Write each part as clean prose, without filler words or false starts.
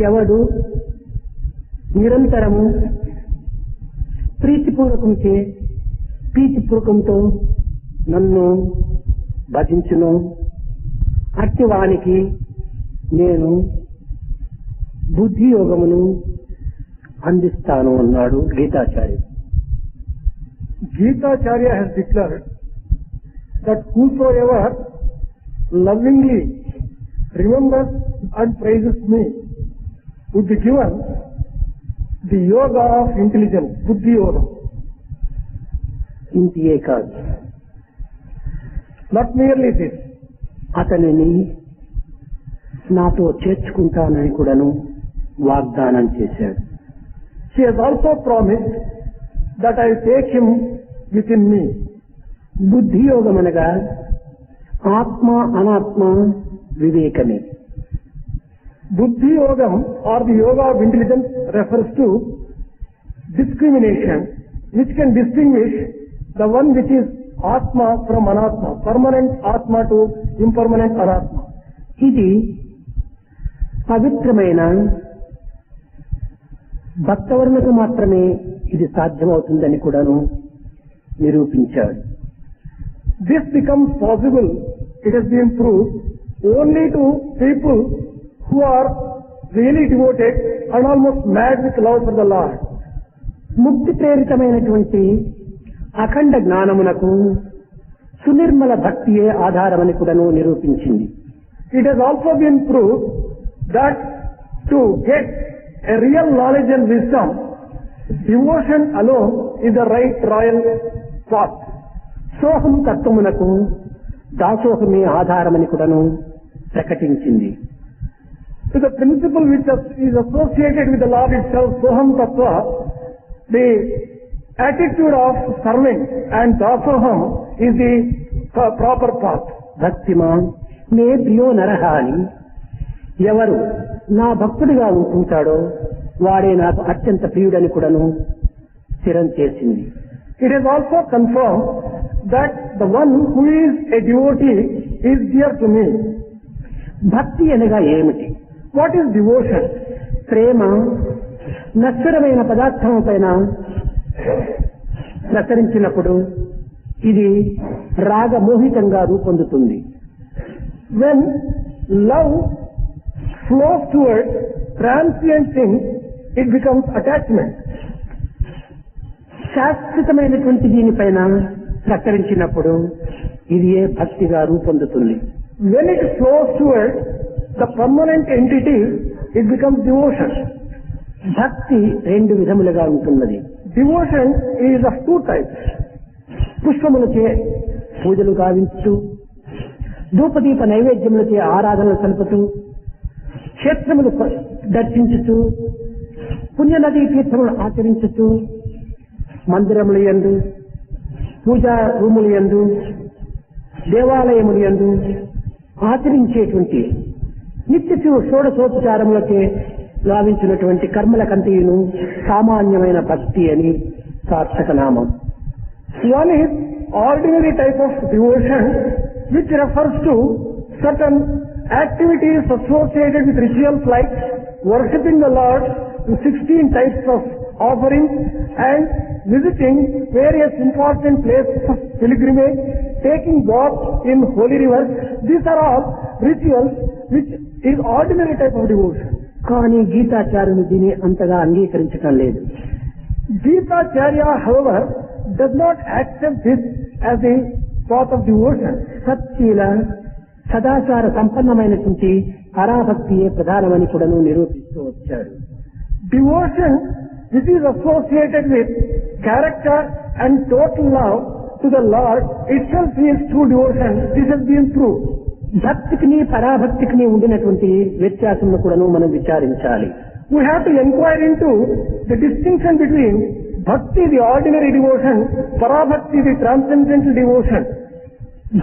ఎవడు నిరంతరము ప్రీతిపూర్వకంతో నన్ను భజించును అట్టి వానికి నేను బుద్ధి యోగమును అందిస్తాను అన్నాడు Geetacharya. Gitacharya has declared that whosoever lovingly remembers and praises me would be given the yoga of intelligence, buddhi yoga. ఇంతియే కాదు, Not merely this, అతనిని నాతో చేర్చుకుంటానని కూడాను వాగ్దానం చేశాడు. she has also promised that I will take him within me. బుద్ధి యోగం అనగా ఆత్మ అనాత్మ వివేకమే. Buddhi yogam or the yoga of intelligence refers to discrimination which can distinguish the one which is atma from anatma, permanent atma to impermanent anatma. ఇది పవిత్రమైన భక్తవర్ణకు మాత్రమే ఇది సాధ్యమవుతుందని కూడాను నిరూపించాడు. This becomes possible, it has been proved, only to people who are really devoted and almost mad with love for the Lord. ముక్తి ప్రేరితమైనటువంటి అఖండ జ్ఞానమునకు సునిర్మల భక్తియే ఆధారమని కూడాను నిరూపించింది. It has also been proved that to get a real knowledge and wisdom, devotion alone is the right royal path. సోహం తత్వమునకు దాసోహమే ఆధారమని కూడాను ప్రకటించింది. To the principle which is associated with the Lord itself, Soham Tattva, the attitude of serving and dasoham is the proper path. భక్తిమాన్ మే ప్రియో నరహ అని ఎవరు నా భక్తుడిగా ఉంటుంటాడో వాడే నాకు అత్యంత ప్రియుడని కూడాను స్థిరం చేసింది. It is also confirmed that the one who is a devotee is dear to me. భక్తి అనగా ఏమిటి? What is devotion? ప్రేమ నశ్వరమైన పదార్థం పైన ప్రసరించినప్పుడు ఇది రాగమోహితంగా రూపొందుతుంది. When love flows towards transient things, it becomes attachment. శాశ్వతమైనటువంటి దీనిపైన ప్రసరించినప్పుడు ఇది ఏ భక్తిగా రూపొందుతుంది. When it flows towards the permanent entity, it becomes devotion. భక్తి రెండు విధములుగా ఉంటున్నది. Devotion is of two types. పుష్పములచే పూజలు గావించుతూ, ధూపదీప నైవేద్యములచే ఆరాధనలు సలుపుతూ, క్షేత్రములు దర్శించుతూ, పుణ్యనదీ తీర్థములు ఆచరించుతూ, మందిరముల యందు, పూజా రూముల యందు, దేవాలయముల యందు ఆచరించేటువంటి నిత్య షోడశోపచారములచే లాభించినటువంటి కర్మలకంతయును సామాన్యమైన భక్తి అని సార్థక నామం. One is ordinary type of devotion which refers to certain activities associated with rituals like worshipping the Lord in 16 types of offerings and visiting various important places of pilgrimage, taking baths in holy rivers. These are all rituals which is ordinary type of devotion. కానీ గీతాచార్యులు దీన్ని అంతగా అంగీకరించటం లేదు. Gitacharya, however, does not accept this as a path of devotion. సత్శీల సదాచార సంపన్నమైనటువంటి పరాభక్తియే ప్రధానమని కూడాను నిరూపిస్తూ వచ్చాడు. Devotion which is associated with character and total love to the Lord itself is true devotion. This has been proved. భక్తికిని పరాభక్తికిని ఉండినటువంటి వ్యత్యాసంలో కూడాను మనం విచారించాలి. We have to inquire into the distinction between bhakti, the ordinary devotion, parabhakti, the transcendental devotion.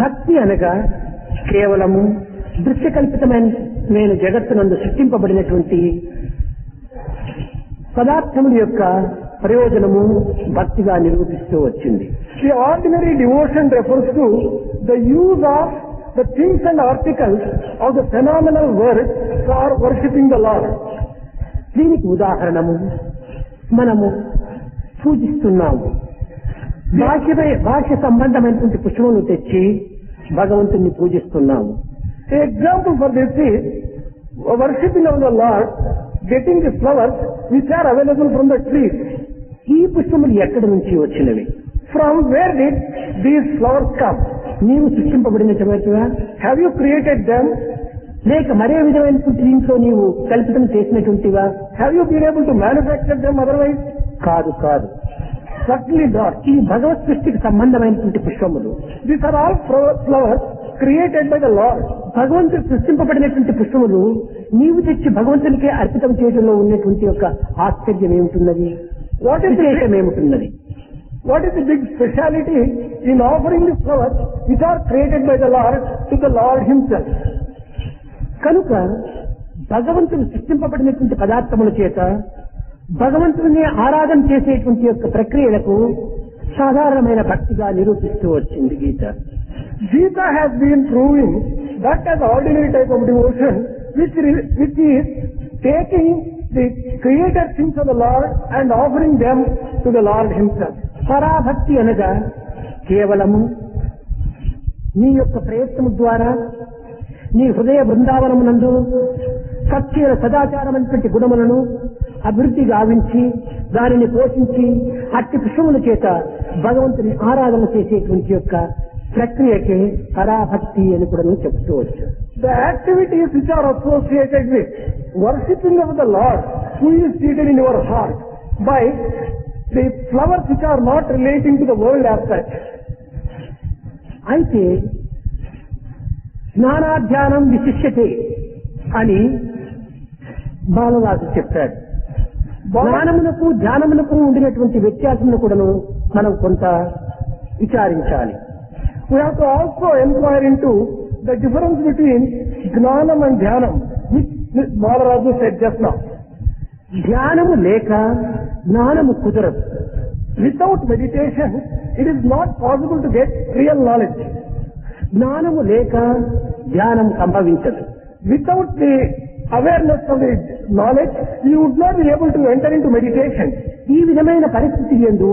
భక్తి అనగా కేవలము దృశ్యకల్పితమైన జగత్తునందు సృష్టింపబడినటువంటి పదార్థముల యొక్క ప్రయోజనము భక్తిగా నిరూపిస్తూ వచ్చింది. The ordinary devotion refers to the use of the things and articles of the phenomenal world for worshipping the Lord. దీనికి ఉదాహరణము మనము పూజిస్తున్నాము. భాష సంబంధమైనటువంటి పుష్పములు తెచ్చి భగవంతుని పూజిస్తున్నాము. The example for this is worshipping of the Lord, getting the flowers which are available from the trees. ఈ పుష్పములు ఎక్కడి నుంచి వచ్చినవి? From where did these flowers come? నీవు సృష్టింపబడినటువంటివా? Have you created them? లేక మరే విధమైనటువంటి దీంట్లో నీవు కల్పితం చేసినటువంటివా? Have you been able to manufacture them otherwise? కాదు కాదు. Certainly not. ఈ భగవత్ సృష్టికి సంబంధమైనటువంటి పుష్పములు. These are all flowers created by the Lord. భగవంతుడు సృష్టింపబడినటువంటి పుష్పములు నీవు తెచ్చి భగవంతునికే అర్పితం చేయడంలో ఉన్నటువంటి యొక్క ఆశ్చర్యం ఏమిటున్నది? విశేషం ఏమిటున్నది? What is the big speciality in offering the flowers which are created by the Lord to the Lord Himself? కనుక భగవంతుడు సృష్టింపబడినటువంటి పదార్థముల చేత భగవంతుని ఆరాధన చేసేటువంటి యొక్క ప్రక్రియలకు సాధారణమైన భక్తిగా నిరూపిస్తూ వచ్చింది గీత. Gita has been proving that as ordinary type of devotion which is taking the created things of the Lord and offering them to the Lord Himself. పరాభక్తి అనగా కేవలము నీ యొక్క ప్రయత్నము ద్వారా నీ హృదయ బృందావనమునందు సత్య సదాచారమైనటువంటి గుణములను అభివృద్ధి గావించి దానిని పోషించి అట్టి పుష్పముల చేత భగవంతుని ఆరాధన చేసేటువంటి యొక్క ప్రక్రియకే పరాభక్తి అని కూడా చెప్తూ వచ్చు. The activities which are associated with worshipping of the Lord who is seated in your heart by the flowers which are not relating to the world as such. అయితే జ్ఞానాధ్యానం విశిష్యతే అని బాలరాజు చెప్పాడు. జ్ఞానమునకు ధ్యానమునకు ఉండినటువంటి వ్యత్యాసమును కూడాను మనం కొంత విచారించాలి. We have to also inquire into the difference between జ్ఞానం and ధ్యానం, which Balaraju said just now. ధ్యానము లేక జ్ఞానము కుదరదు. Without meditation, it is not possible to get real knowledge. జ్ఞానము లేక ధ్యానం సంభవించదు. Without the awareness of the knowledge, you would not be able to enter into meditation. ఈ విధమైన పరిస్థితి యందు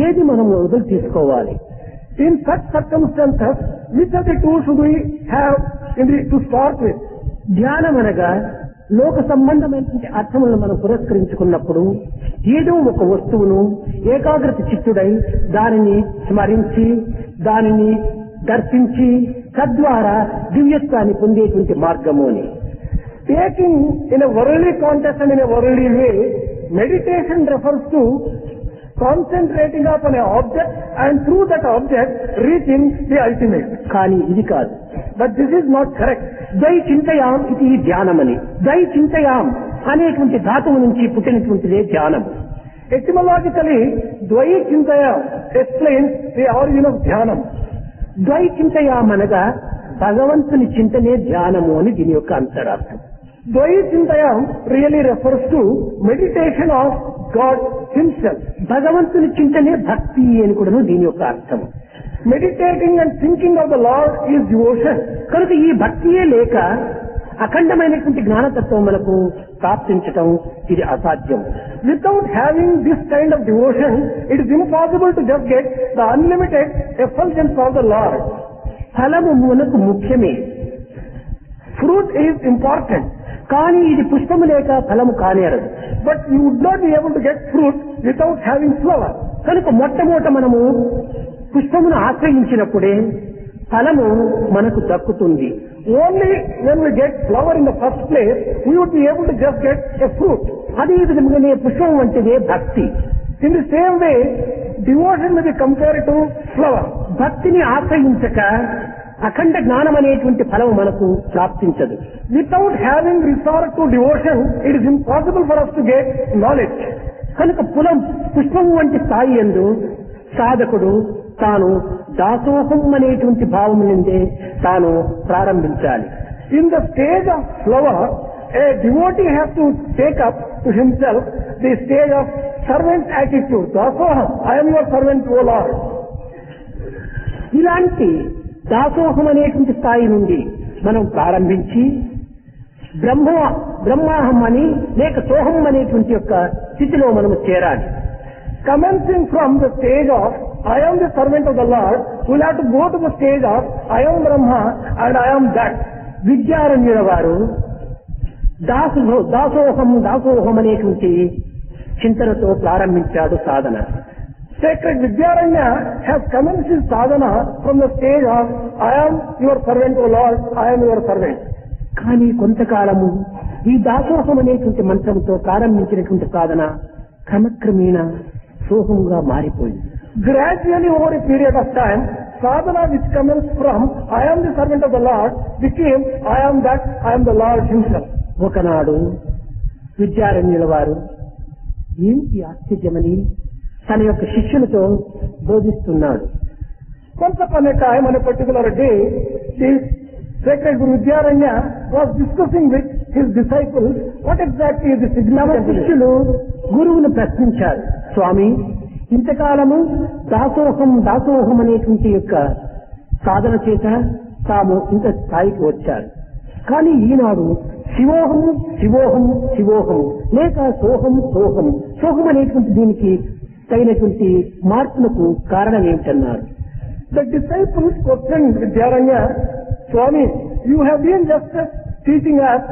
ఏది మనము వదులు తీసుకోవాలి? In such circumstances, which of the two should we have to start with? ధ్యానం అనగా లోక సంబంధమైనటువంటి అర్థములను మనం పురస్కరించుకున్నప్పుడు ఏదో ఒక వస్తువును ఏకాగ్రత చిత్తుడై దానిని స్మరించి దానిని దర్శించి తద్వారా దివ్యత్వాన్ని పొందేటువంటి మార్గము అని. Taking in a worldly context and in a worldly way, meditation refers to concentrating upon an object and through that object reaching the ultimate. కానీ ఇది కాదు. But this is not correct. దై చింతయాం ఇది ధ్యానమని. దై చింతయాం అనేటువంటి ధాతువు నుంచి పుట్టినటువంటిదే ధ్యానం. Etymologically, ద్వై చింతయాం explains the origin of ధ్యానం. ద్వై చింతయాం అనగా భగవంతుని చింతనే ధ్యానము అని దీని యొక్క అంతరార్థం. ద్వై చింతయాం really refers to meditation of God Himself. భగవంతుని చింతనే భక్తి అని కూడా దీని యొక్క అర్థం. Meditating and thinking of the Lord is devotion. కనుక ఈ భక్తియే లేక అఖండమైనటువంటి జ్ఞానతత్వం మనకు ప్రాప్తించటం ఇది అసాధ్యం. Without having this kind of devotion, it is impossible to just get the unlimited effulgence of the Lord. ఫలము మనకు ముఖ్యమే. Fruit is important. కానీ ఇది పుష్పము లేక ఫలము కానేరదు. But you would not be able to get fruit without having flower. కనుక మొట్టమొదట మనము పుష్పమును ఆశ్రయించినప్పుడే ఫలము మనకు దక్కుతుంది. Only when we get flower in the first place, we would be able to just get a fruit. అదే విధంగానే పుష్పం వంటిదే భక్తి. In the same way, devotion may be compared to flower. భక్తిని ఆశ్రయించక అఖండ జ్ఞానం అనేటువంటి ఫలం మనకు ప్రాప్తించదు. Without having resort to devotion, it is impossible for us to get knowledge. కనుక పుష్పము వంటి స్థాయి యందు సాధకుడు తాను దాసోహం అనేటువంటి భావం నుండే తాను ప్రారంభించాలి. In the stage of flower, a devotee has to take up to himself the stage of servant attitude. Dasoham, I am your servant, O Lord. ఇలాంటి దాసోహం అనేటువంటి స్థాయి నుండి మనం ప్రారంభించి బ్రహ్మాహం అని లేక సోహం అనేటువంటి యొక్క స్థితిలో మనము చేరాలి. Commencing from the stage of I am the servant of the Lord, we'll have to go to the stage of I am Brahma and I am that. విద్యారణ్యుల వారు దాసోహం అనేటువంటి చింతనతో ప్రారంభించాడు సాధన. Sacred Vidyaranya has commenced his sadhana from the stage of I am your servant, O Lord, I am your servant. కానీ కొంతకాలము ఈ దాసోహం అనేటువంటి మంత్రంతో ప్రారంభించినటువంటి సాధన క్రమక్రమేణా సోహంగా మారిపోయింది. Gradually over a period of time, sadhana which commenced from I am the servant of the Lord became I am that, I am the Lord himself. ఒకనాడు విద్యారణ్యుల వారు ఏమిటి ఆశ్చర్యమని తన యొక్క శిష్యులతో బోధిస్తున్నాడు. Once upon a time, on a particular day, the sacred Guru Vidyaranya was discussing with his disciples what exactly is the significance of this. శిష్యులు గురువును ప్రశ్నించారు, స్వామి, ఇంతకాలము దాసోహం అనేటువంటి యొక్క సాధన చేత తాము ఇంత స్థాయికి వచ్చారు. కానీ ఈనాడు శివోహం లేక సోహం అనేటువంటి దీనికి తగినటువంటి మార్పులకు కారణం ఏమిటన్నారు. The disciples questioned Vidyaranya, Swami, you have been just teaching us,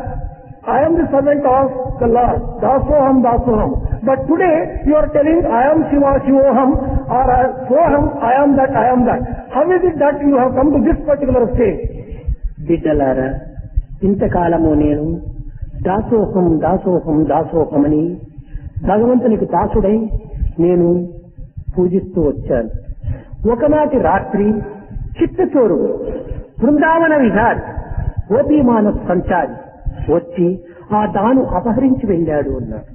I am the servant of the Lord, dasoham. But today you are telling I am Shivoham or Soham, I am that. How is it that you have come to this particular stage? బిడ్డలారా, ఇంతకాలము నేను దాసోహం అని భగవంతునికి దాసుడై నేను పూజిస్తూ వచ్చాను. ఒకనాటి రాత్రి చిత్తచోరు బృందావన విహారి గోపీమానస సంచారి వచ్చి ఆ దాను అపహరించి వెళ్ళాడు అన్నాడు.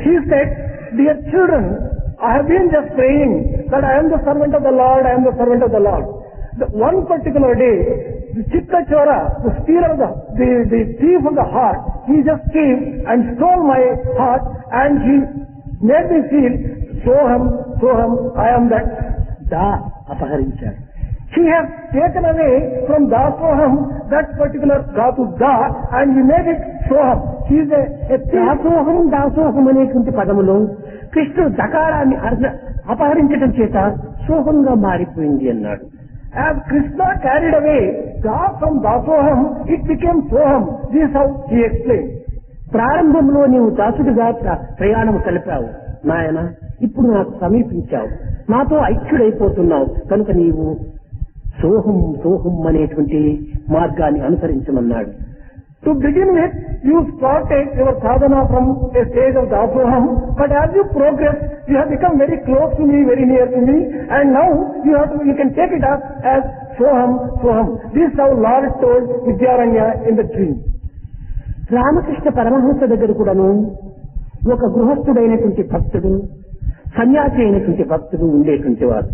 He said, dear children, I have been just praying that I am the servant of the Lord, I am the servant of the Lord. One particular day, the Chittachora, the stealer, the thief of the heart, he just came and stole my heart and he made me feel Soham, I am that. అపహరించాడు. He has taken away from Dasoham that particular Dhatu Da and he made it Soham. He is a దాసోహం అనేటువంటి పదములో కృష్ణుడు దకారాన్ని అపహరించడం చేత సోహంగా మారిపోయింది అన్నాడు. As Krishna carried away Da from Dasoham, it became Soham. This is how he explained. ప్రారంభంలో నీవు దాసుడిగా ప్రయాణం కలిపావు నాయన, ఇప్పుడు నాకు సమీపించావు, నాతో ఐక్యుడైపోతున్నావు, కనుక నీవు సోహం అనేటువంటి మార్గాన్ని అనుసరించమన్నాడు. To begin with, you started your sadhana from a stage of Dasoham, but as you progress, you have become very close to me, very near to me, and now you can take it up as Soham. This is how Lord told Vidyaranya in the dream. Ramakrishna Paramahamsa దగ్గర కూడాను ఒక గృహస్థుడైనటువంటి భక్తుడు, సన్యాసి అయినటువంటి భక్తుడు ఉండేటువంటి వారు.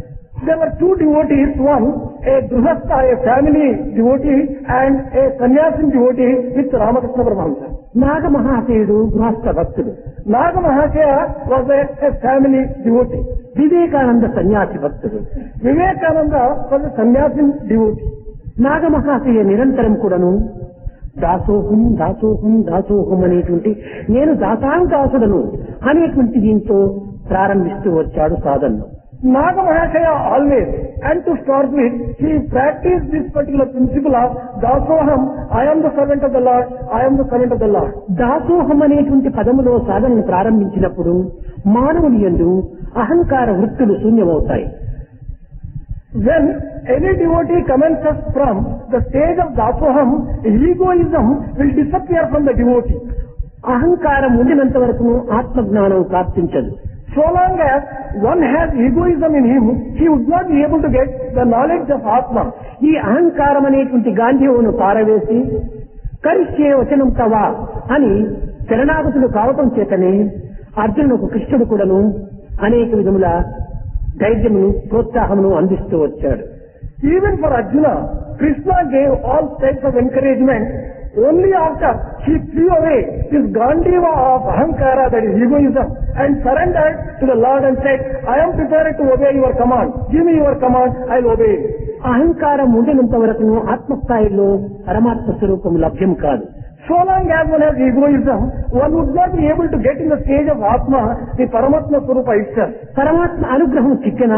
There were two devotees, one a grihastha, a family devotee, and a sannyasin devotee with Ramakrishna Paramahamsa. నాగ మహాశయుడు గృహస్థ భక్తుడు, Naga Mahashaya was a family devotee. Vivekananda సన్యాసి భక్తుడు, Vivekananda was a sannyasin devotee. నాగ మహాశయ నిరంతరం కూడాను దాసోహం అనేటువంటి నేను దాసుడను అనేటువంటి దీంతో ప్రారంభిస్తూ వచ్చాడు సాధనను. Naga Mahashaya always, and to start with, he practiced this particular principle of Dasoham, I am the servant of the Lord, I am the servant of the Lord. దాసోహం అనేటువంటి పదములో సాధనను ప్రారంభించినప్పుడు మానవుని యందు అహంకార వృత్తులు శూన్యమవుతాయి. When any devotee commences from the stage of Dasoham, egoism will disappear from the devotee. అహంకారం ఉండినంత వరకు ఆత్మజ్ఞానం ప్రాప్తించదు. So long as one has egoism in him, he would not be able to get the knowledge of Atma. ఈ అహంకారం అనేటువంటి గాంధీవును పారవేసి కరిష్యే వచనం తవా అని శరణాగతులు కావటం చేతనే అర్జునుడు కృష్ణుడు కూడాను అనేక విధముల ధైర్యమును ప్రోత్సాహమును అందిస్తూ వచ్చాడు. Even for Arjuna, Krishna gave all types of encouragement only after he threw away his Gandiva of Ahankara, that is egoism, and surrendered to the Lord and said, I am prepared to obey your command. Give me your command, I will obey. అహంకారం ఉండినంత వరకు ఆత్మస్థాయిలో పరమాత్మ స్వరూపం లభ్యం కాదు. So long as one has egoism, one would not be able to get in the stage of Atma, the Paramatma Swarupa itself. పరమాత్మ అనుగ్రహం చిక్కిన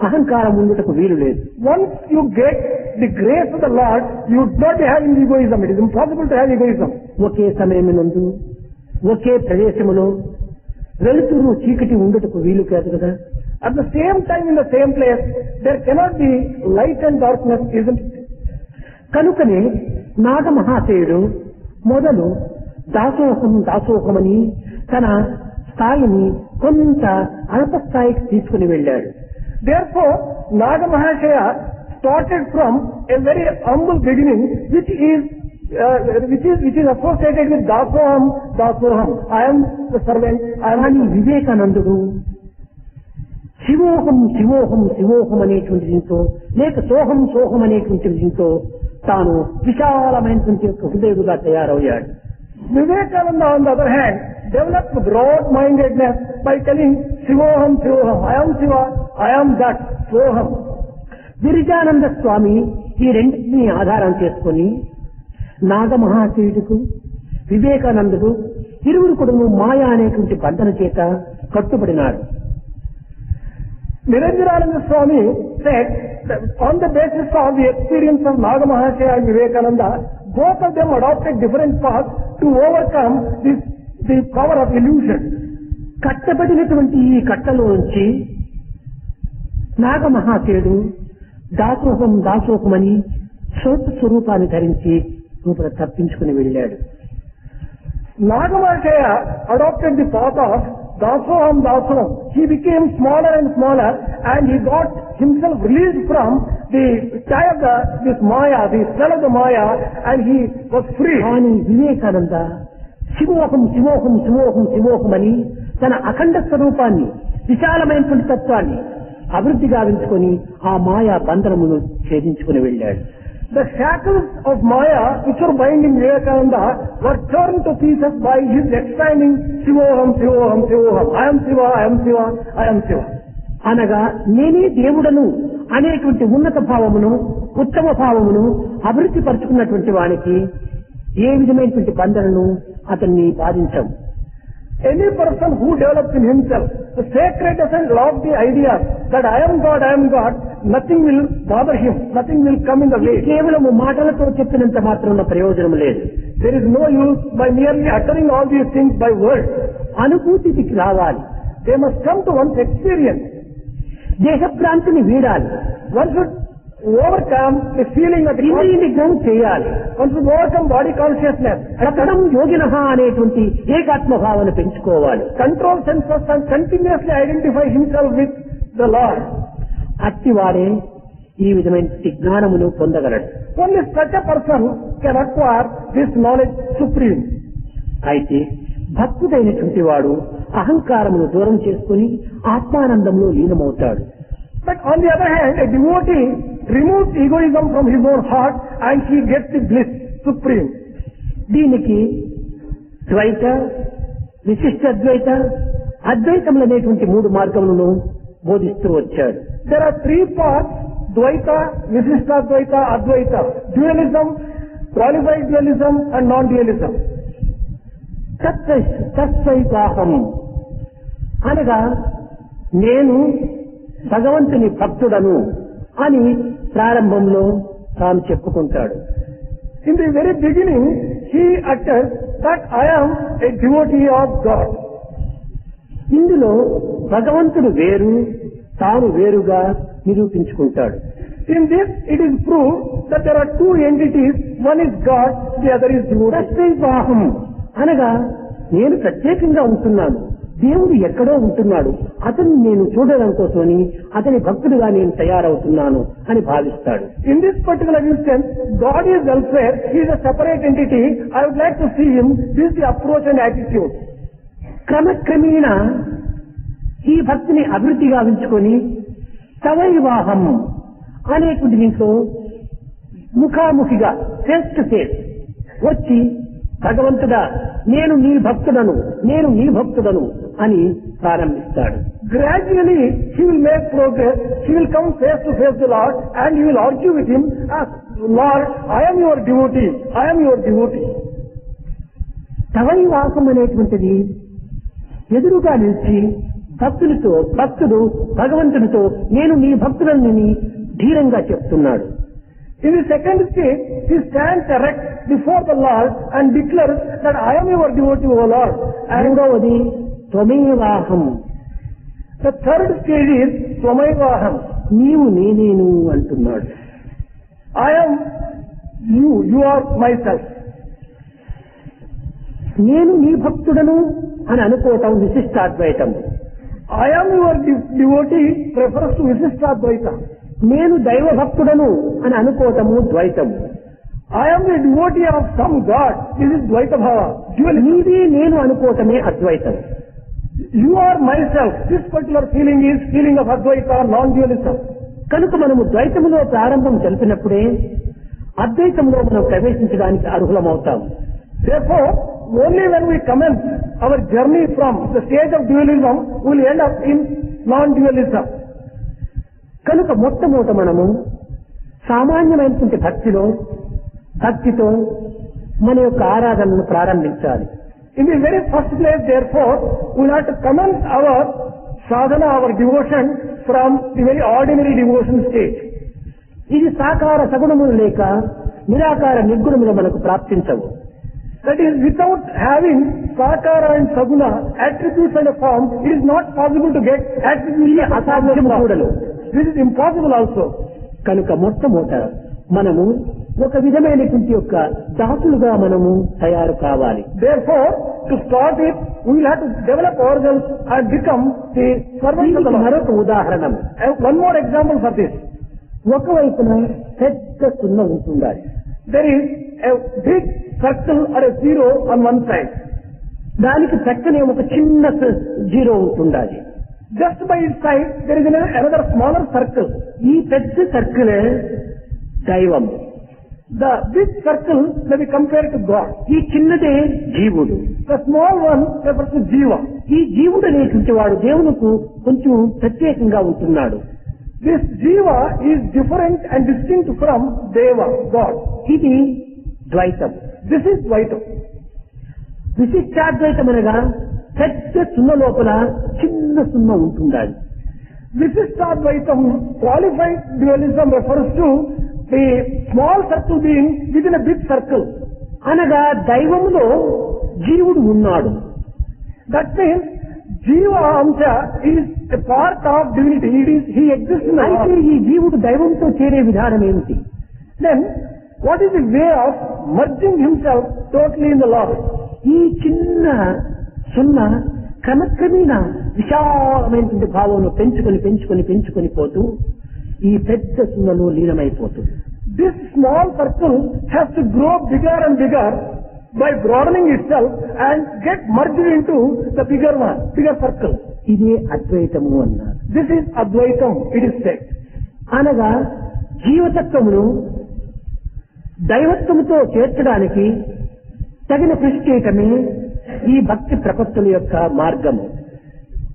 అహంకారం ఉండుటకు వీలు లేదు. Once you get the grace of the Lord, you would not be having egoism. It is impossible to have egoism. ఒకే సమయమునందు ఒకే ప్రదేశములో వెలుతురు చీకటి ఉండుటకు వీలు కాదు కదా. At the same time, in the same place, there cannot be light and darkness, isn't it? కనుకనే నాగమహాశయుడు మొదలు దాసోహమని తన స్థాయిని కొంత అల్ప స్థాయికి తీసుకుని వెళ్ళాడు. Therefore, Naga Mahashaya started from a very humble beginning, which is associated with dasoham. I am the servant. కానీ వివేకానందుడు శివోహం అనేటువంటి దీంతో లేక సోహం అనేటువంటి దీంతో తాను విశాలమైనటువంటి యొక్క హృదయుడుగా తయారయ్యాడు. Vivekananda, on the other hand, developed broad-mindedness by telling Shivoham, I am Shiva, I am that, Soham. గిరిజానంద స్వామి ఈ రెండింటినీ ఆధారం చేసుకుని నాగమహాశయుడుకు వివేకానందుడు ఇరువురు కూడా మాయా అనేటువంటి బంధన చేత కట్టుబడినారు. Niranjanananda Swami said that on the basis of the experience of Naga Mahashaya and Vivekananda, both of them adopted different paths to overcome the power of illusion. కట్టబడినటువంటి ఈ కట్టలో నుంచి నాగమహాశయుడు దాసోహమని స్వరూపాన్ని ధరించి రూపంలో తప్పించుకుని వెళ్ళాడు. Naga Mahashaya adopted the path of Dasoham. He became smaller and smaller, and he got himself released from the tie of this Maya, the spell of the Maya, and he was free. కానీ వివేకానంద శివోహం అని తన అఖండ స్వరూపాన్ని విశాలమైనటువంటి తత్వాన్ని అభివృద్ధి గావించుకొని ఆ మాయా బంధనమును ఛేదించుకుని వెళ్ళాడు. The shackles of Maya, which were binding Vivekananda, were torn to pieces by his expanding Shivoham. I am Shiva. అనగా నేనే దేవుడను అనేటువంటి ఉన్నత భావమును ఉత్తమ భావమును అభివృద్ధి పరుచుకున్నటువంటి వానికి ఏ విధమైనటువంటి బంధనను అతన్ని బాధించవు. Any person who develops in himself the sacred and lofty idea that I am God, nothing will bother him, nothing will come in the way. కేవలము మాటలతో చెప్పినంత మాత్రం ప్రయోజనం లేదు. There is no use by merely uttering all these things by words. అనుభూతికి రావాలి. They must come to one's experience. దేశభ్రాంతిని వీడాలి. One should overcome the feeling of ఇంద్రియ నిగ్రహం చేయాలి. One should overcome body consciousness. సతతం యోగినః అనేటువంటి ఏకాత్మ భావన పెంచుకోవాలి. Control senses and continuously identify himself with the Lord. అట్టివాడే ఈ విధమైన జ్ఞానమును పొందగలడు. Only such a person can acquire this knowledge supreme. అయితే భక్తుడైనటువంటి వాడు అహంకారమును దూరం చేసుకుని ఆత్మానందంలో లీనమవుతాడు. But on the other hand, a devotee removes egoism from his own heart and he gets the bliss supreme. దీనికి ద్వైత, విశిష్ట ద్వైత, అద్వైతములు అనేటువంటి మూడు మార్గములను బోధిస్తూ వచ్చాడు. There are three paths: Dvaita, Visishtadvaita, Advaita. Dualism, qualified dualism and non-dualism. తత్వైతాహం అనగా నేను భగవంతుని భక్తుడను అని ప్రారంభంలో తాను చెప్పుకుంటాడు. In the very beginning, he utters that I am a devotee of God. ఇందులో భగవంతుడు వేరు, తాను వేరుగా నిరూపించుకుంటాడు. In this, it is proved that there are two entities. One is God, the other is devotee. తత్వైతాహం అనగా నేను ప్రత్యేకంగా ఉంటున్నాను, దేవుడు ఎక్కడో ఉంటున్నాడు, అతన్ని నేను చూడడం కోసమని అతని భక్తుడిగా నేను తయారవుతున్నాను అని భావిస్తాడు. In this particular instance, God is elsewhere, he is a separate entity, I would like to see him. This is the approach and attitude. క్రమక్రమేణా ఈ భక్తిని అభివృద్ధి గావించుకొని తవైవాహం అనేటువంటి దీంట్లో ముఖాముఖిగా ఫేస్ టు ఫేస్ వచ్చి భగవంతుడా నేను నీ భక్తుడను అని ప్రారంభిస్తాడు. Gradually, he will make progress. He will come face to face the Lord and he will argue with him as, Lord, I am your devotee. తవైవాహం అనేటువంటిది ఎదురుగా నిలిచి భక్తుడు భగవంతునితో నేను నీ భక్తులని ధీరంగా చెప్తున్నాడు. In the second stage, he stands erect before the Lord and declares that I am your devotee, O Lord. And మూడవది త్వమేవాహం. the third stage is Swamaivaham. నీవు నేనేను అంటున్నాడు. I am you, you are myself. నేను నీ భక్తుడను అని అనుకోవటం విశిష్టాద్వైతం. I am your devotee refers to Visishtadvaita. నేను దైవ భక్తుడను అని అనుకోవటము ద్వైతం. I am a devotee of some God. This is Dvaita Bhava. Dualism. నీది నేను అనుకోవటమే అద్వైతం. You are myself. This particular feeling is feeling of Advaita, non-dualism. కనుక మనము ద్వైతములో ప్రారంభం తెలిపినప్పుడే అద్వైతంలో మనం ప్రవేశించడానికి అర్హులమవుతాం. Therefore, only when we commence our journey from the stage of dualism, we will end up in non-dualism. కనుక మొట్టమొదట మనము సామాన్యమైనటువంటి భక్తితో మన యొక్క ఆరాధనను ప్రారంభించాలి. In the very first place, therefore, we will have to commence our sadhana, our devotion from the very ordinary devotion stage. ఇది సాకార సగుణములు లేక నిరాకార నిర్గుణములు మనకు ప్రాప్తించవు. That is, without having sakara and saguna, attributes and a form, it is not possible to get attributes and అసాధ్యము form. కూడలు. This is impossible also. కనుక మొట్టమొదట మనము ఒక విధమైనటువంటి యొక్క దాసులుగా మనము తయారు కావాలి. Therefore, to start with, we will have to develop ourselves and become the servants of the Lord. మరొక ఉదాహరణ, One more example for this. ఒకవైపున పెద్ద సున్న ఉంటుండాలి. There is a big circle or a zero on one side. దానికి ప్రక్కనే ఒక చిన్న జీరో ఉంటుండాలి. Just by its side, there is another smaller circle. ఈ పెద్ద సర్కిలే దైవం. The big circle may be compared to God. ఈ చిన్నదే జీవుడు. The small one refers to Jiva. ఈ జీవుడు అనేటువంటి వాడు దేవునికి కొంచెం ప్రత్యేకంగా ఉంటున్నాడు. This Jiva is different and distinct from Deva, God. ఇది ద్వైతం. This is Dvaitam. విశిష్టాద్వైతం అనగా పెద్ద సున్న లోపల చిన్న సున్న ఉంటుండాలి. Visishtadvaitam, qualified dualism, refers to the small circle being within a big circle. అనగా దైవములో జీవుడు ఉన్నాడు. That means Jiva Amsha is a part of divinity. He exists in the అయితే Lord. ఈ జీవుడు దైవంతో చేరే విధానం ఏమిటి? Then, what is the way of merging himself totally in the Lord? ఈ చిన్న సున్న క్రమక్రమేణ విశాలమైనటువంటి భావంలో పెంచుకొని పోతూ ఈ పెద్ద సున్నలో లీనమైపోతుంది. This small circle has to grow bigger and bigger by broadening itself and get merged into the bigger one, bigger circle. ఇదే అద్వైతము అన్నారు. This is Advaitam, it is said. అనగా జీవతత్వమును దైవత్వముతో చేర్చడానికి తగిన కృషి చేయటమే ఈ భక్తి ప్రపత్తుల యొక్క మార్గము.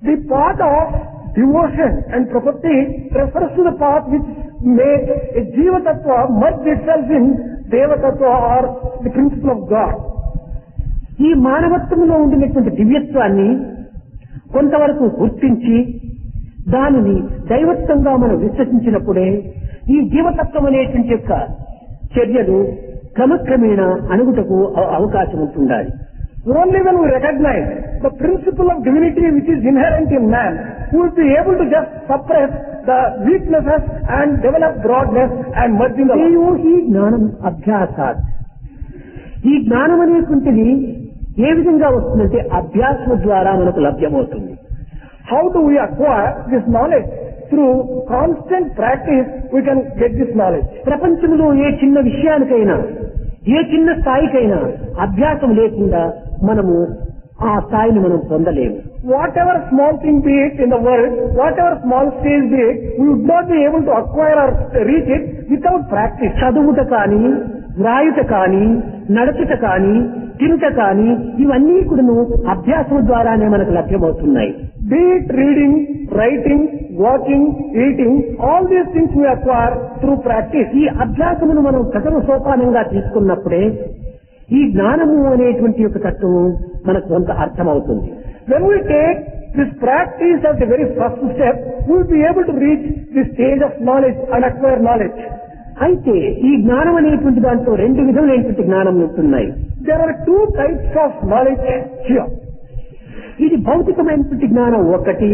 The path of devotion and prapatti refers to the path which makes a Jiva Tattva merge itself in Deva Tattva or the principle of God. ఈ మానవత్వంలో ఉండినటువంటి దివ్యత్వాన్ని కొంతవరకు గుర్తించి దానిని దైవత్వంగా మనం విశ్వసించినప్పుడే ఈ జీవతత్వం అనేటువంటి యొక్క చర్యలు క్రమక్రమేణా అణుగుటకు అవకాశం ఉంటుండాలి. Only when we recognize the principle of divinity which is inherent in man, we will be able to just suppress the weaknesses and develop broadness and merge in the Lord. ఏయో ఈ జ్ఞానం అభ్యాసాత్. ఈ జ్ఞానం అనేటువంటిది ఏ విధంగా వస్తుందంటే అభ్యాసం ద్వారా మనకు లభ్యమవుతుంది. How do we acquire this knowledge? Through constant practice, we can get this knowledge. ప్రపంచంలో ఏ చిన్న విషయానికైనా ఏ చిన్న స్థాయికైనా అభ్యాసం లేకుండా మనము ఆ స్థాయిని మనం పొందలేము. Whatever small thing be it in the world, whatever small stage be it, we would not be able to acquire or reach it without practice. చదువుట కానీ, వ్రాయుట కానీ, నడచుట కానీ, తినుట కానీ ఇవన్నీ కూడాను అభ్యాసం ద్వారానే మనకు లభ్యమవుతున్నాయి. Be it reading, writing, walking, eating, all these things we acquire through practice. ఈ అభ్యాసమును మనం ప్రథమ సోపానంగా తీసుకున్నప్పుడే ఈ జ్ఞానము అనేటువంటి యొక్క తత్వము మనకు కొంత అర్థమవుతుంది. When we take this practice as the very first step, we will be able to reach the stage of knowledge and acquire knowledge. అయితే ఈ జ్ఞానం అనేటువంటి దాంట్లో రెండు విధములైనటువంటి జ్ఞానం ఉంటున్నాయి. There are two types of knowledge here. ఇది భౌతికమైనటువంటి జ్ఞానం ఒకటి,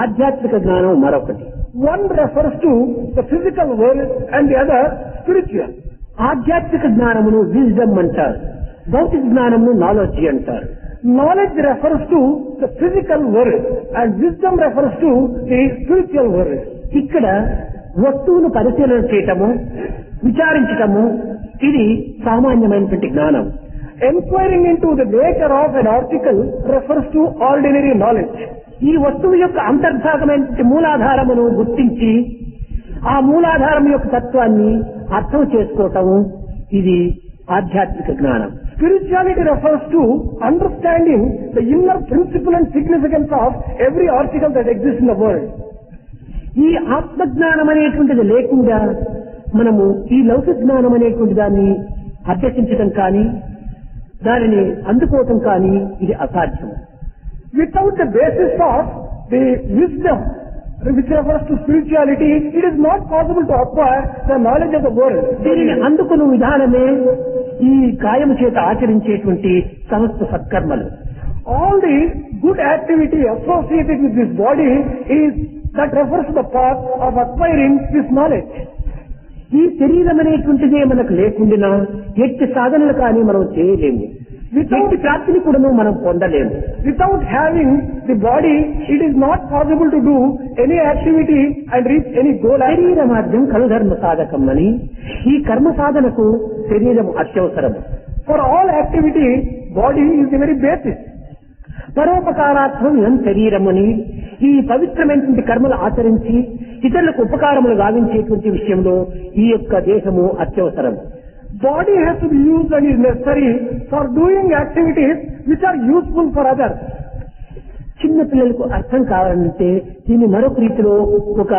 ఆధ్యాత్మిక జ్ఞానం మరొకటి. One refers to the physical world and the other spiritual. ఆధ్యాత్మిక జ్ఞానమును విజ్డమ్ అంటారు, భౌతిక జ్ఞానమును నాలెడ్జ్ అంటారు. Knowledge refers to the physical world and wisdom refers to the spiritual world. ఇక్కడ వస్తువును పరిశీలన చేయటము, విచారించటము ఇది సామాన్యమైనటువంటి జ్ఞానం. Enquiring into the nature of an article refers to ordinary knowledge. ఈ వస్తువు యొక్క అంతర్భాగమైనటువంటి మూలాధారమును గుర్తించి ఆ మూలాధారం యొక్క తత్వాన్ని అర్థం చేసుకోవటము ఇది ఆధ్యాత్మిక జ్ఞానం. Spirituality refers to understanding the inner principle and significance of every article that exists in the world. ఈ ఆత్మజ్ఞానం అనేటువంటిది లేకుండా మనము ఈ లౌకిక జ్ఞానం అనేటువంటి దాన్ని అభ్యసించడం కానీ దానిని అందుకోవటం కానీ ఇది అసాధ్యం. Without the basis of the wisdom which refers to spirituality, it is not possible to acquire the knowledge of the world. దీనిని అందుకున్న విధానమే ఈ కాయము చేత ఆచరించేటువంటి సమస్త సత్కర్మలు. All the good activity associated with this body is that refers to the path of acquiring this knowledge. ఈ శరీరం అనేటువంటిదే మనకు లేకుండా ఎట్టి సాధనలు కానీ మనం చేయలేము, ఎట్టి ప్రాప్తిని కూడా మనం పొందలేము. Without having the body, it is not possible to do any activity and reach any goal. శరీర మార్గం కలుధర్మ సాధకం అని, ఈ కర్మ సాధనకు శరీరం అత్యవసరం. For all activity, body is the very basis. పరోపకారార్థం ఎం శరీరం అని, ఈ పవిత్రమైనటువంటి కర్మలు ఆచరించి ఇతరులకు ఉపకారములు గావించేటువంటి విషయంలో ఈ యొక్క దేహము అత్యవసరం. Body has to be used and is necessary for doing activities which are useful for others. చిన్న పిల్లలకు అర్థం కావాలంటే దీన్ని మరొక రీతిలో ఒక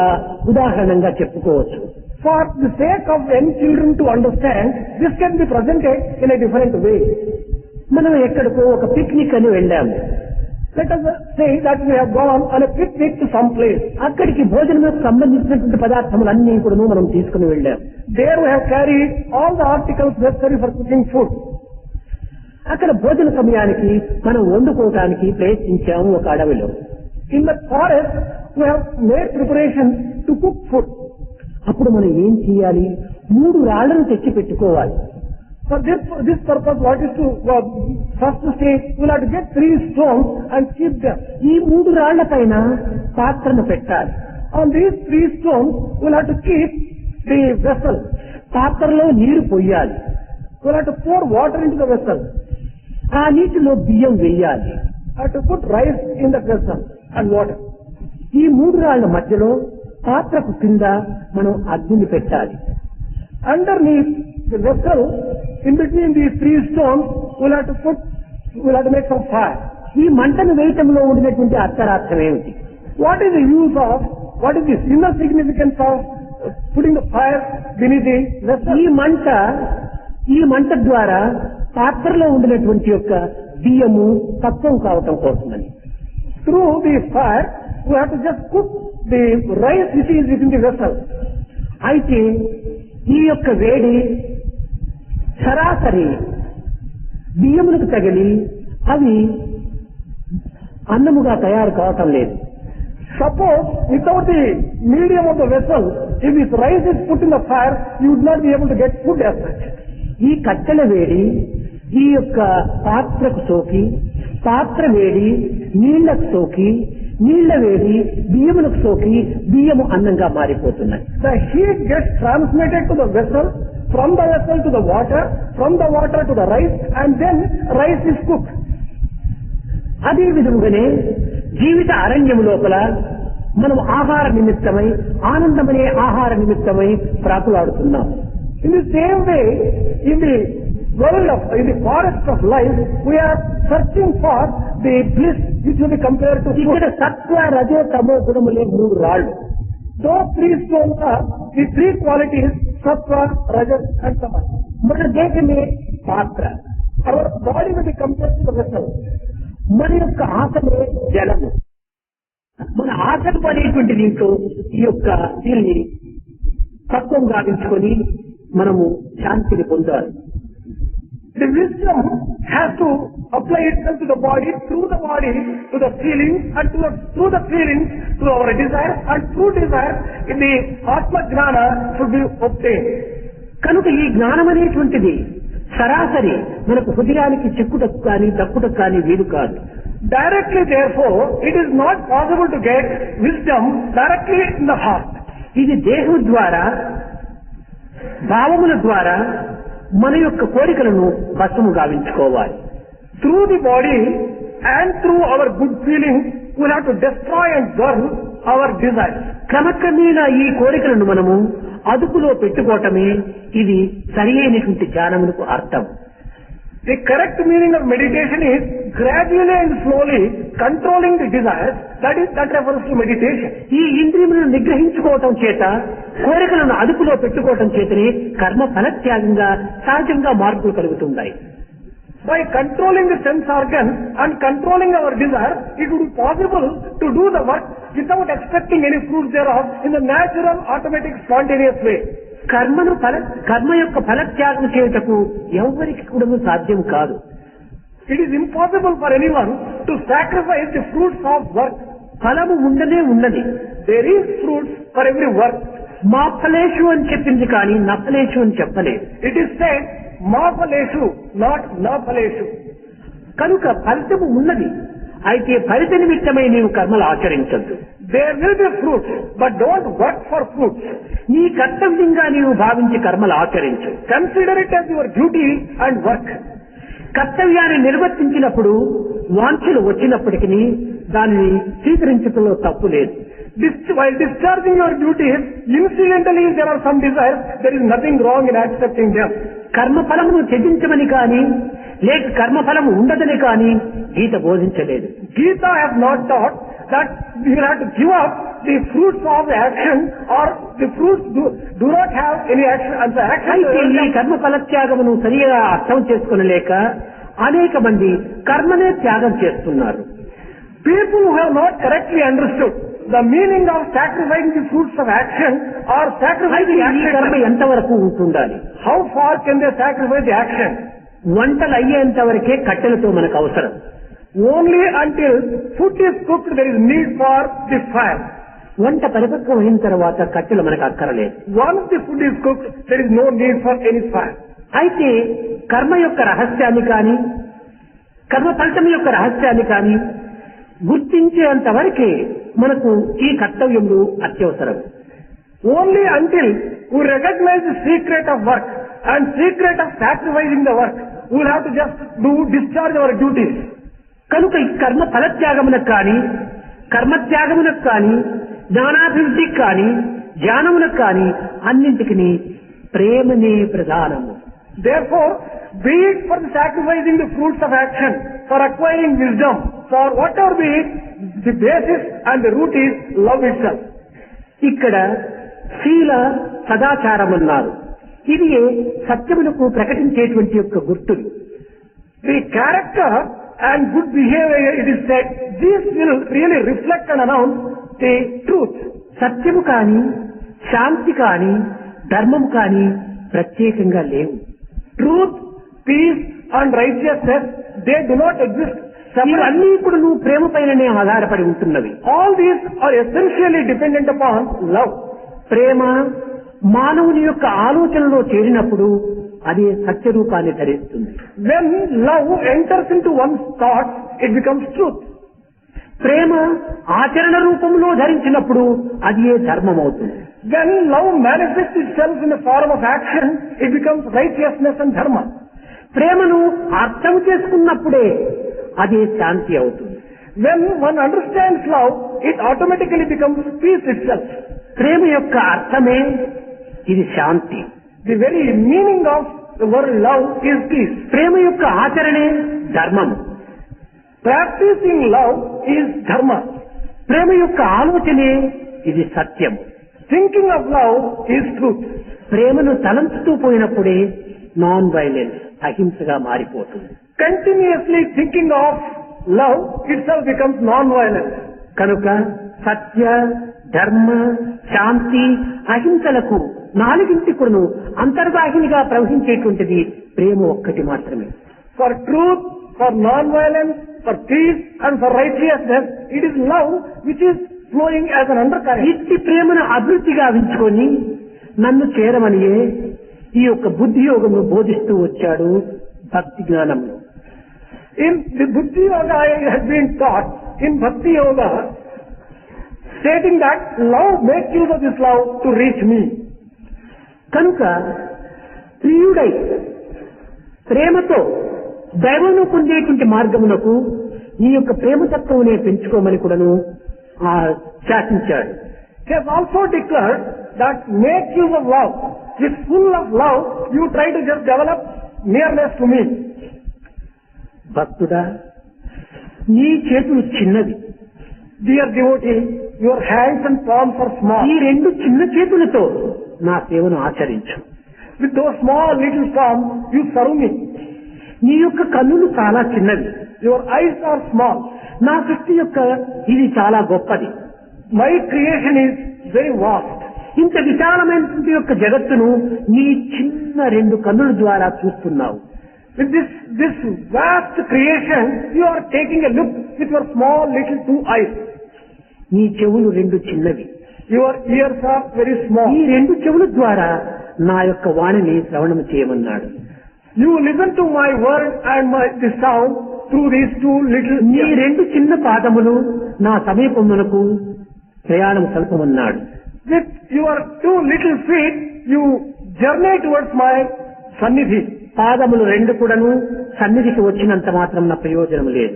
ఉదాహరణంగా చెప్పుకోవచ్చు. For the sake of young children to understand, this can be presented in a different way. మనం ఎక్కడికో ఒక పిక్నిక్ అని వెళ్ళాము. Let us say that we have gone on a picnic to some place. అక్కడికి భోజనములకు సంబంధించినటువంటి పదార్థములన్నీ కూడా మనం తీసుకుని వెళ్ళాం. There we have carried all the articles necessary for cooking food. అక్కడ భోజన సమయానికి మనం వండుకోవడానికి ప్రయత్నించాము ఒక అడవిలో. In the forest we have made preparation to cook food. అప్పుడు మనం ఏం చేయాలి? 3 రాళ్లను తెచ్చి పెట్టుకోవాలి. For this purpose, what is to first stage, we will have to get 3 stones and keep them. ఈ 3 రాళ్ల పైన పాత్రను పెట్టాలి. On these 3 stones, we will have to keep the vessel. పాత్రలో నీరు పొయ్యాలి. We will have to pour water into the vessel. ఆ నీటిలో బియ్యం వేయాలి. Have to put rice in the vessel and water. ఈ 3 రాళ్ల మధ్యలో పాత్రకు కింద మనం అగ్నిని పెట్టాలి. Underneath the vessel, in between these 3 stones, we will have to make some fire. ఈ మంటను వేయటంలో ఉండినటువంటి అర్థార్థం ఏమిటి? What is the inner significance of putting the fire beneath the vessel? ఈ మంట ద్వారా పాత్రలో ఉండినటువంటి యొక్క బియ్యము తత్వం కావటం కోసమని. Through the fire, we have to just cook the rice which is within the vessel. అయితే ఈ యొక్క వేడి సరాసరి బియ్యములకు తగిలి అవి అన్నముగా తయారు కావటం లేదు. Suppose without the medium of the vessel, if this rice is put in the fire, you would not be able to get food as such. ఈ కట్టెల వేడి ఈ యొక్క పాత్రకు సోకి, పాత్ర వేడి నీళ్లకు సోకి, నీళ్ల వేడి బియ్యములకు సోకి బియ్యము అన్నంగా మారిపోతున్నాయి. The heat gets transmitted to the vessel, from the vessel to the water, from the water to the rice, and then rice is cooked. అదే విధముగానే జీవిత అరణ్యము లోపల మనం ఆహార నిమిత్తమై, ఆనందమనే ఆహార నిమిత్తమై ప్రాకులాడుతున్నాం. In the same way, in the forest of life, we are searching for the bliss which will be compared to food. ఇక్కడ సత్వ రజో తమో గుణములే 3 రాళ్లు. Those 3 stones are the 3 qualities, sattva, rajas and tamas. మన దేశమే పాత్ర. our body will be compared to the vessel. మన యొక్క ఆశలే జలము. మన ఆశలు అనేటువంటి దీంట్లో ఈ యొక్క దీన్ని తత్వం గావించుకొని మనము శాంతిని పొందాలి. The wisdom has to apply itself to the body to the feeling, and through the feeling to our desire, and through desire in the Atma Jnana should be obtained. కనుక ఈ జ్ఞానం అనేటువంటిది సరాసరి మనకు హృదయానికి చెక్కుటకు కానీ దక్కుటకు కానీ వీలు కాదు. Directly, therefore, it is not possible to get wisdom directly in the heart. ఇది దేహం ద్వారా, భావముల ద్వారా మన యొక్క కోరికలను భస్మము గావించుకోవాలి. Through the body and through our good feeling, we will have to destroy and burn our desires. క్రమక్రమేణా ఈ కోరికలను మనము అదుపులో పెట్టుకోవటమే ఇది సరి అయినటువంటి ధ్యానములకు అర్థం. The correct meaning of meditation is gradually and slowly controlling the desires. That refers to meditation. ఈ ఇంద్రియములను నిగ్రహించుకోవటం చేత, కోరికలను అదుపులో పెట్టుకోవటం చేతనే కర్మ ఫలత్యాగంగా సహజంగా మార్పులు కలుగుతుంటాయి. By controlling the sense organ and controlling our desire, it would be possible to do the work without expecting any fruits thereof in the natural, automatic, spontaneous way. కర్మ యొక్క ఫలత్యాగం చేయుటకు ఎవరికి కూడా సాధ్యం కాదు. It is impossible for anyone to sacrifice the fruits of work. ఫలము ఉండనే ఉన్నది. There is fruits for every work. మా ఫలేషు అని చెప్పింది కానీ నా ఫలేషు అని చెప్పలేదు. It is said మా ఫలేషు, not నా ఫలేషు. కనుక ఫలితము ఉన్నది. అయితే ఫలిత నిమిత్తమై నీవు కర్మలు ఆచరించద్దు. There will be fruits, but don't work for fruits. నీ కర్తవ్యంగా నీవు భావించి కర్మలు ఆచరించు. Consider it as your duty and work. కర్తవ్యాన్ని నిర్వర్తించినప్పుడు వాంఛలు వచ్చినప్పటికీ దానిని స్వీకరించడంలో తప్పు లేదు. While discharging your duties, incidentally there are some desires, there is nothing wrong in accepting them. కర్మఫలమును త్యజించమని కానీ లేక కర్మఫలము ఉండదని కానీ గీత బోధించలేదు. Gita has not taught that you will have to give up the fruits of the action, or the fruits do not have any action, and the action. అయితే ఈ కర్మ ఫలత్యాగమును సరిగా అర్థం చేసుకునలేక అనేక మంది కర్మనే త్యాగం చేస్తున్నారు. People who have not correctly understood the meaning of sacrificing the fruits of action or sacrificing ఈ కర్మ action. ఎంతవరకు ఉంటుండాలి? How far can they sacrifice the action? వంటలు అయ్యేంత వరకే కట్టెలతో మనకు అవసరం. Only until food is cooked there is need for the fire. వంట పరిపక్వం అయిన తర్వాత కట్టెలు మనకు అక్కరలేదు. Once the food is cooked there is no need for any fire. అయితే కర్మ యొక్క రహస్యాన్ని కానీ కర్మ ఫలితం యొక్క రహస్యాన్ని కానీ గుర్తించేంత వరకే మనకు ఈ కర్తవ్యములు అత్యవసరం. Only until we recognize the secret of work and secret of sacrificing the work, we will have to just discharge our duties. కనుక ఈ కర్మ ఫలత్యాగములకు కానీ కర్మత్యాగములకు కానీ జ్ఞానాభివృద్ధికి కానీ ధ్యానములకు కానీ అన్నింటికి ప్రేమనే ప్రధానము. Therefore, be it for the sacrificing the fruits of action, for acquiring wisdom, for whatever be it, the basis and the root is love itself. ఇక్కడ శీల సదాచారం అన్నారు. ఇది సత్యమునకు ప్రకటించేటువంటి యొక్క గుర్తులు. The character and good behavior, it is said, these will really reflect and announce the truth. సత్యము కానీ శాంతి కానీ ధర్మం కానీ ప్రత్యేకంగా లేవు. Truth, peace and righteousness, they do not exist separately. ఇవన్నీ ఇప్పుడు నువ్వు ప్రేమ పైననే ఆధారపడి ఉంటున్నవి. All these are essentially dependent upon love. ప్రేమ మానవుని యొక్క ఆలోచనలో చేరినప్పుడు అది సత్యరూపాన్ని ధరిస్తుంది. When love enters into one's thoughts, it becomes truth. ప్రేమ ఆచరణ రూపంలో ధరించినప్పుడు అది ధర్మం అవుతుంది. When love manifests itself in the form of action, it becomes righteousness and dharma. ప్రేమను అర్థం చేసుకున్నప్పుడే అది శాంతి అవుతుంది. When one understands love, it automatically becomes peace itself. ప్రేమ యొక్క అర్థమే ఇది శాంతి. The very meaning of the word love is peace. ప్రేమ యొక్క ఆచరణే ధర్మం. Practicing love is dharma. ప్రేమ యొక్క ఆలోచనే ఇది సత్యం. Thinking of love is truth. ప్రేమను తలంచుతూ పోయినప్పుడే నాన్ వైలెన్స్ అహింసగా మారిపోతుంది. continuously thinking of love itself becomes non-violence. కనుక సత్య ధర్మ శాంతి అహింసలకు నాలుగింటి కొను అంతర్వాహినిగా ప్రవహించేటువంటిది ప్రేమ ఒక్కటి మాత్రమే. For truth, for non-violence, for peace and for righteousness, it is love which is flowing as an undercurrent. ఇట్టి ప్రేమను అభివృద్ధిగా వించుకొని నన్ను చేరమనియే ఈ యొక్క బుద్ధి యోగము బోధిస్తూ వచ్చాడు భక్తి జ్ఞానంలో. In the Buddhi Yoga has been taught in Bhakti Yoga, stating that love, make use of this love to reach me. కనుక ప్రియుడై ప్రేమతో దైవమును పొందేటువంటి మార్గమునకు ఈ యొక్క ప్రేమతత్వమునే పెంచుకోమని కూడాను శాసించాడు. He has also declared that make use of love. With full of love, you try to just develop nearness to me. భక్తుడా, నీ చేతులు చిన్నవి. Dear devotee, your hands and palms are small. ఈ రెండు చిన్న చేతులతో నా సేవను ఆచరించు. With those small little palms, you serve me. నీ యొక్క కన్నులు చాలా చిన్నవి. Your eyes are small. నా సృష్టి యొక్క ఇది చాలా గొప్పది. My creation is very vast. ఇంత విశాలమైనటువంటి యొక్క జగత్తును నీ చిన్న రెండు కన్నుల ద్వారా చూస్తున్నావు. With this vast creation, you are taking a look with your small little two eyes. నీ చెవులు రెండు చిన్నవి. Your ears are very small. ఈ రెండు చెవుల ద్వారా నా యొక్క వాణిని శ్రవణం చేయమన్నాడు. You listen to my word and the sound through these two little నీ ears. రెండు చిన్న పాదములు నా సమీపమునకు ప్రయాణం సల్పమన్నాడు. With your two little feet, you journey towards my sannidhi. పాదములు రెండు కూడాను సన్నిధికి వచ్చినంత మాత్రం నా ప్రయోజనం లేదు.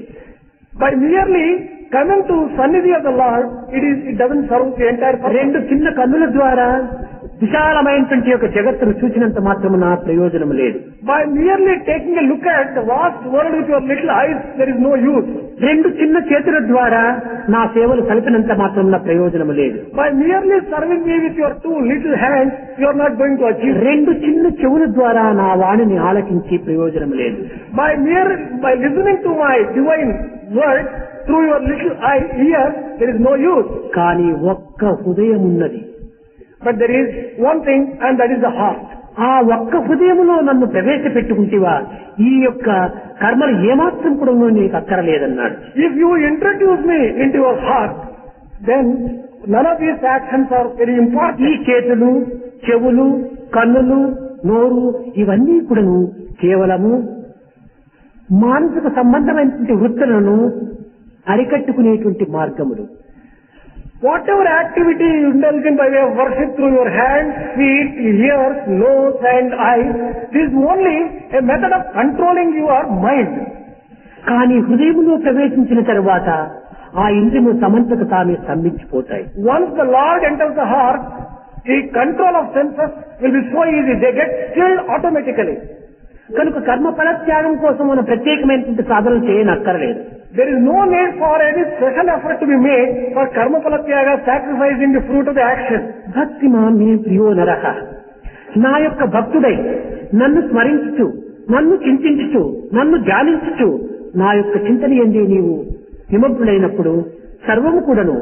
By merely coming to sannidhi of the Lord, it doesn't serve the entire purpose. రెండు చిన్న కన్నుల ద్వారా విశాలమైనటువంటి యొక్క జగత్తును చూసినంత మాత్రం నా ప్రయోజనం లేదు. By merely taking a look at the vast world with your little eyes, there is no use. రెండు చిన్న చేతుల ద్వారా నా సేవలు కలిపినంత మాత్రం నా ప్రయోజనం లేదు. By merely serving me with your two little hands, you are not going to achieve. రెండు చిన్న చెవుల ద్వారా నా వాణిని ఆలకించి ప్రయోజనం లేదు. By listening to my divine word through your little ears, there is no use. కానీ ఒక్క హృదయం ఉన్నది. But there is one thing, and that is the heart. ఆ ఒక్క హృదయములో నన్ను ప్రవేశపెట్టుకుంటేవా ఈ యొక్క కర్మలు ఏమాత్రం కూడా నీకు అక్కరలేదన్నాడు. If you introduce me into your heart, then none of these actions are very important. ఈ చేతులు, చెవులు, కన్నులు, నోరు ఇవన్నీ కూడాను కేవలము మానసిక సంబంధమైనటువంటి వృత్తులను అరికట్టుకునేటువంటి మార్గములు. Whatever activity you indulge in by way of worship through your hands, feet, ears, nose and eyes, this is only a method of controlling your mind. కానీ హృదయములో ప్రవేశించిన తరువాత ఆ ఇంద్రియము సమంతకు తామే స్తంభించిపోతాయి. Once the Lord enters the heart, the control of senses will be so easy. They get stilled automatically. కనుక కర్మ ఫలత్యాగం కోసం మనం ప్రత్యేకమైనటువంటి సాధనలు చేయనక్కర్లేదు. There is no need for any special effort to be made for karma palatyaga, sacrificing the fruit of the action. భక్తిమా మే ప్రియో నరః, నా యొక్క భక్తుడై నన్ను స్మరించుచు, నన్ను చింతించుచు, నన్ను ధ్యానించుచు, నా యొక్క చింతన యందే నీవు నిమగ్నులైనప్పుడు సర్వము కూడాను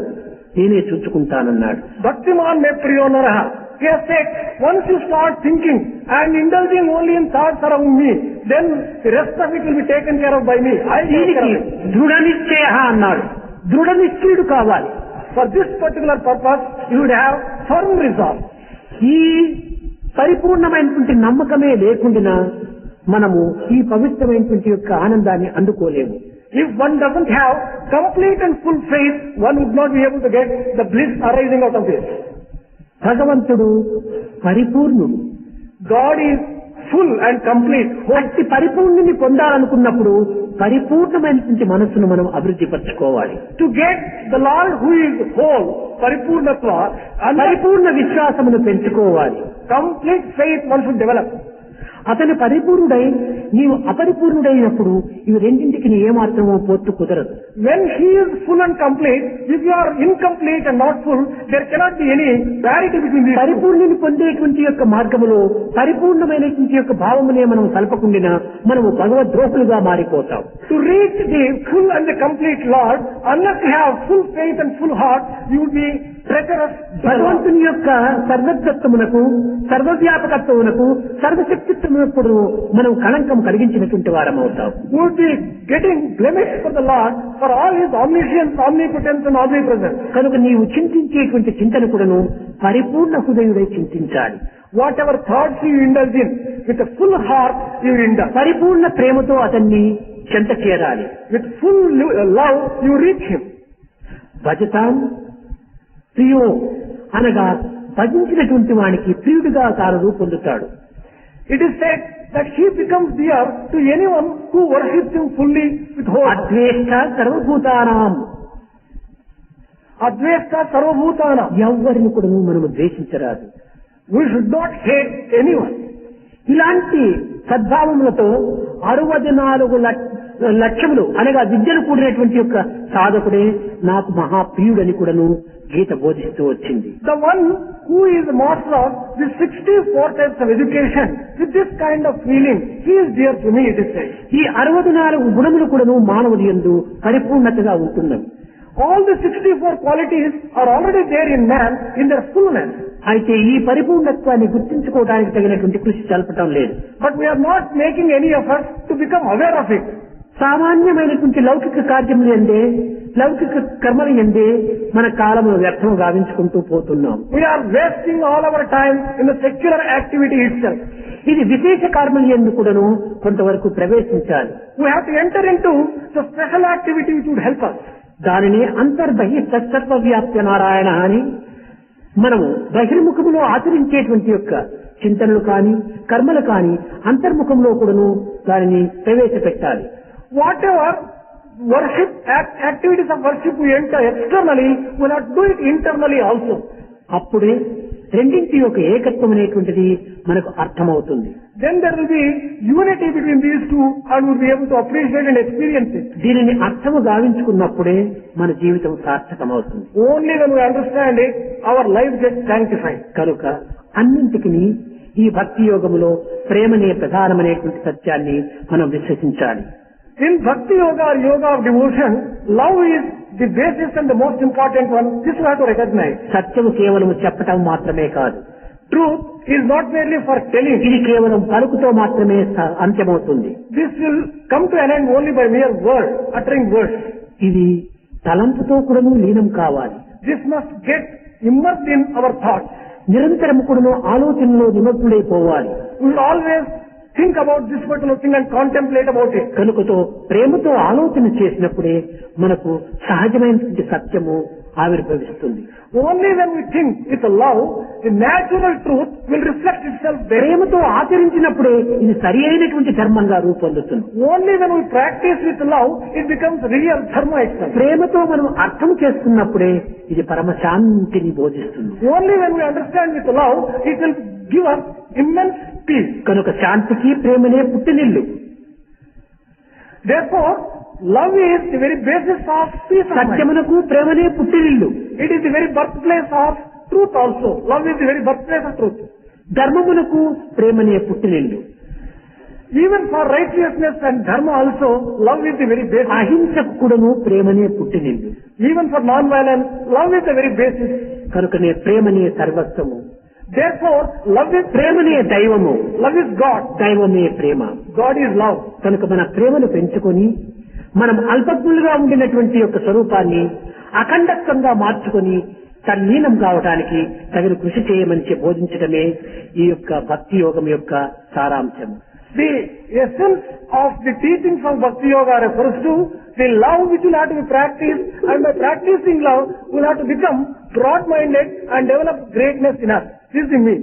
నేనే చూచుకుంటానన్నాడు. Bhaktiman me priyo naraha. He has said, once you start thinking and indulging only in thoughts around me, then the rest of it will be taken care of by me. దీనికి దృఢ నిశ్చయ అన్నాడు. దృఢ నిశ్చయుడు కావాలి. For this particular purpose, you would have firm resolve. ఈ పరిపూర్ణమైనటువంటి నమ్మకమే లేకుండా మనము ఈ పవిత్రమైనటువంటి యొక్క ఆనందాన్ని అందుకోలేము. If one doesn't have complete and full faith, one would not be able to get the bliss arising out of this. భగవంతుడు పరిపూర్ణుడు. God is full and complete. అట్టి పరిపూర్ణుని పొందాలనుకున్నప్పుడు పరిపూర్ణమైనటువంటి మనస్సును మనం అభివృద్ధి పరచుకోవాలి. To get the Lord who is whole, పరిపూర్ణత్వ, పరిపూర్ణ విశ్వాసమును పెంచుకోవాలి. complete faith one should develop. అతను పరిపూర్ణుడై నీవు అపరిపూర్ణుడైనప్పుడు ఇవి రెండింటికి నీ ఏమాత్రమో పొత్తు కుదరదు. When he is full and complete, if you are incomplete and not full, there cannot be any parity between these two. పరిపూర్ణుని పొందేటువంటి యొక్క మార్గములో పరిపూర్ణమైనటువంటి యొక్క భావమునే మనం కలపకుండా మనము భగవద్రోహులుగా మారిపోతాం. To reach the full and the complete Lord, unless you have full faith and full heart, you would be treacherous. భగవంతుని యొక్క సర్వత్వమునకు, సర్వవ్యాపకత్వమునకు, సర్వశక్తిత్వమునప్పుడు మనం కళంకం కలిగించినటువంటి వారం అవుతాం. You would be getting blemish for the Lord for all his omniscience, omnipotence and omnipresence. కనుక నీవు చింతించేటువంటి చింతన కూడాను పరిపూర్ణ హృదయుడై చింతించాలి. Whatever thoughts you indulge in, with a full heart you indulge. పరిపూర్ణ ప్రేమతో అతన్ని చెంత చేరాలి. With full love you reach him. భజతాం ప్రియో అనగా భజించినటువంటి వానికి ప్రియుడిగా తాను పొందుతాడు. It is said that he becomes dear to anyone who worships him fully with whole. అద్వేష్ట సర్వభూతానాం. Advesta sarvabhutana. ఎవరిని కూడా మనము ద్వేషించరాదు. We should not hate anyone. ఇలాంటి సద్భావములతో 64 లక్ష్యములు అనగా విద్యను కూడినటువంటి యొక్క సాధకుడే నాకు మహాప్రియుడని కూడాను గీత బోధిస్తూ వచ్చింది. The one who is the master of the 64 types of education, with this kind of feeling, he is dear to me, it is said. ఈ 64 గుణములు కూడాను మానవుడి యందు పరిపూర్ణతగా ఉంటున్నవి. All the 64 qualities are already there in man in their fullness. అయితే ఈ పరిపూర్ణత్వాన్ని గుర్తించుకోవడానికి తగినటువంటి కృషి జరపటం లేదు. But we are not making any effort to become aware of it. సామాన్యమైనటువంటి లౌకిక కార్యములు ఎందే, లౌకిక కర్మలు ఎందే మన కాలము వ్యర్థం గావించుకుంటూ పోతున్నాం. We are wasting all our time in the secular activity itself. ఇది విశేష కర్మలు ఎందు కూడాను కొంతవరకు ప్రవేశించాలి. We have to enter into the special activity which would help us. దానిని అంతర్బహి సర్వవ్యాప్త నారాయణ అని మనము బహిర్ముఖములో ఆచరించేటువంటి యొక్క చింతనలు కాని కర్మలు కాని అంతర్ముఖంలో కూడాను దానిని ప్రవేశపెట్టాలి. Whatever worship activities of worship we enter externally, we will have to do it internally also. అప్పుడే రెండింటి యొక్క ఏకత్వం అనేటువంటిది మనకు అర్థమవుతుంది. Then there will be unity between these two and we will be able to appreciate and experience it. దీనిని అర్థము గావించుకున్నప్పుడే మన జీవితం సార్థకమవుతుంది. Only when we understand it, our life gets sanctified. కనుక అన్నింటికి ఈ భక్తి యోగములో ప్రేమనే ప్రధానమైనటువంటి సత్యాన్ని మనం విశ్వసించాలి. In Bhakti Yoga or Yoga of Devotion, love is the basis and the most important one. This we have to recognize. సత్యము కేవలం చెప్పటం మాత్రమే కాదు. Truth is not merely for telling. ఇది కేవలం పలుకుతో మాత్రమే అంత్యమవుతుంది. This will come to an end only by mere word, uttering words. ఇది తలంపుతో కూడాను లీనం కావాలి. This must get immersed in our thoughts. నిరంతరం కూడాను ఆలోచనలో నిమగ్నుడైపోవాలి. We will always think about this particular thing and contemplate about it. కనుకతో ప్రేమతో ఆలోచన చేసినప్పుడే మనకు సహజమైనటువంటి సత్యము ఆవిర్భవిస్తుంది. Only when we think with love, the natural truth will reflect itself there. ప్రేమతో ఆచరించినప్పుడే ఇది సరి అయినటువంటి ధర్మంగా రూపొందుతుంది. Only when we practice with love, it becomes real dharma itself. ప్రేమతో మనం అర్థం చేసుకున్నప్పుడే ఇది పరమశాంతిని బోధిస్తుంది. Only when we understand with love, it will give us immense peace. కనుక శాంతికి ప్రేమనే పుట్టినిల్లు. Therefore, love is the very basis of peace of mind. సత్యమునకు ప్రేమనే పుట్టినిల్లు. It is the very birthplace of truth also. Love is the very birthplace of truth. ధర్మమునకు ప్రేమనే పుట్టినిల్లు. Even for righteousness and dharma also, love is the very basis. అహింసకు కూడాను ప్రేమనే పుట్టినిల్లు. Even for non-violence, love is the very basis. కనుకనే ప్రేమనే సర్వస్వము. Therefore, love is ప్రేమనే దైవము. Love is God. దైవమే ప్రేమ. God is love. కనుక మన ప్రేమను పెంచుకొని మనం అల్పజ్ఞులుగా ఉండినటువంటి యొక్క స్వరూపాన్ని అఖండత్వంగా మార్చుకొని తల్లీనం కావడానికి తగిన కృషి చేయమని బోధించడమే ఈ యొక్క భక్తి యోగం యొక్క సారాంశం. The essence of the teachings of Bhakti Yoga refers to the love which will have to be practiced, and by practicing love, we will have to become broad-minded and develop greatness in us. This is the mean.